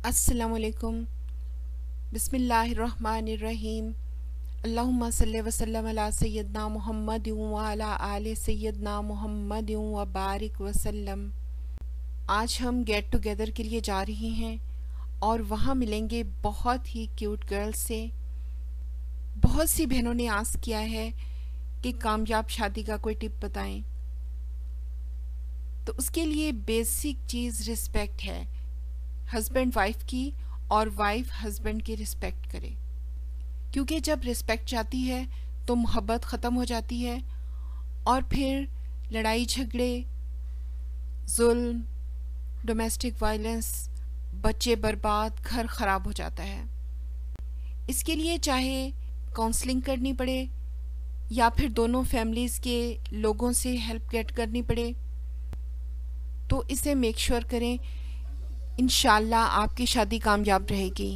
अस्सलामुअलैकुम। बिस्मिल्लाहिर्रहमानिर्रहीम। अल्लाहुम्मा सल्लि व सल्लिम अला सय्यदना मुहम्मद व अला आले सय्यदना मुहम्मद व बारिक व सल्लम। आज हम गेट टुगेदर के लिए जा रहे हैं और वहाँ मिलेंगे बहुत ही क्यूट गर्ल्स से। बहुत सी बहनों ने आस्क किया है कि कामयाब शादी का कोई टिप बताएं, तो उसके लिए बेसिक चीज़ रिस्पेक्ट है। हस्बैंड वाइफ की और वाइफ हस्बैंड की रिस्पेक्ट करे, क्योंकि जब रिस्पेक्ट जाती है तो मोहब्बत ख़त्म हो जाती है और फिर लड़ाई झगड़े, जुल्म, डोमेस्टिक वायलेंस, बच्चे बर्बाद, घर ख़राब हो जाता है। इसके लिए चाहे काउंसलिंग करनी पड़े या फिर दोनों फैमिलीज़ के लोगों से हेल्प गेट करनी पड़े, तो इसे मेक श्योर करें। इंशाल्लाह आपकी शादी कामयाब रहेगी।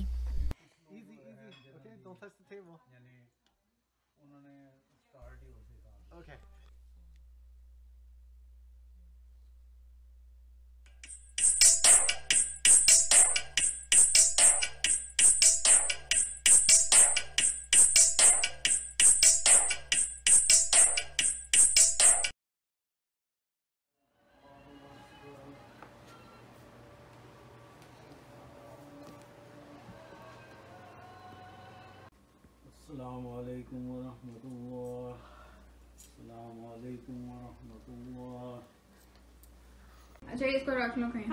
अस्सलामुअलैकुम वरहमतुल्लाह। अस्सलामुअलैकुम वरहमतुल्लाह। अच्छा, इसको रख लो कहीं।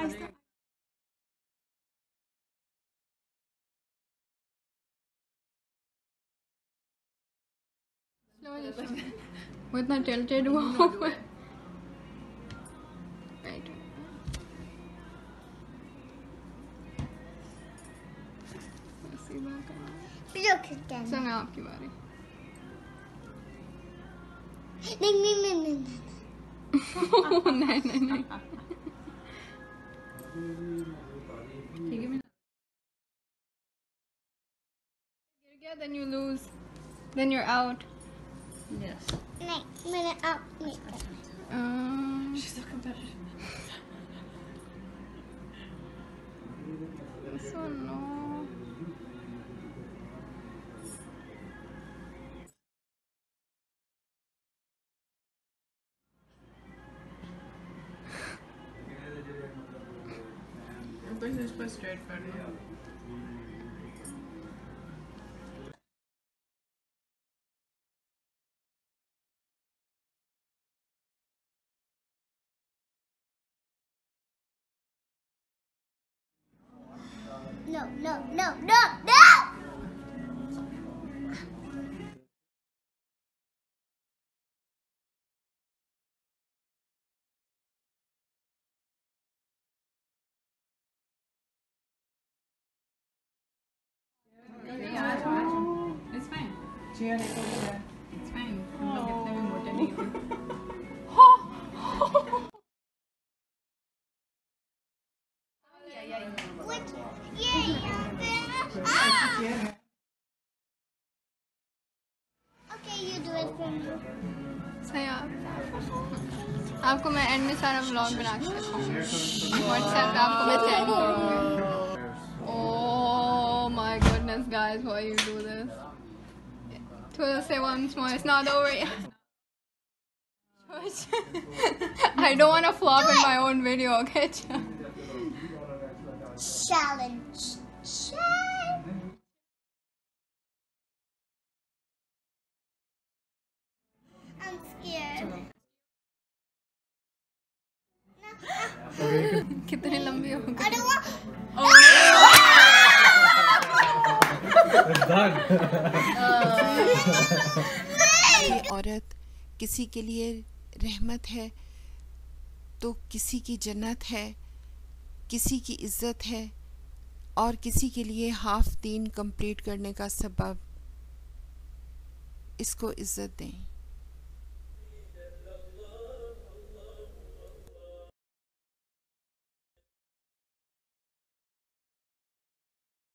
वो इतना टिल्टेड हुआ हुआ है। राइट, समय आपकी बारी। नहीं। ठीक है, गिर गया, then you lose, then you're out. Yes. नहीं, मैंने आप नहीं करा। She's so competitive. So no. बस इस पर स्ट्रेट करना। No. It's fine. It's fine. हम लोग इतने भी मोटे नहीं हैं। Which? Yeah. Okay, you do it for me. सही आपको मैं एंड में सारा व्लॉग बना के रखूंगी। व्हाट्सएप पे आपको मैं सेंड करूंगी। Oh my goodness, guys, why you do this? To say once more, it's not over yet. I don't want to flop in my own video, okay? Challenge. I'm scared. कितनी लंबी हो I गई? don't want. ये औरत किसी के लिए रहमत है तो किसी की जन्नत है, किसी की इज्जत है और किसी के लिए हाफ दीन कंप्लीट करने का सबब। इसको इज्जत दें।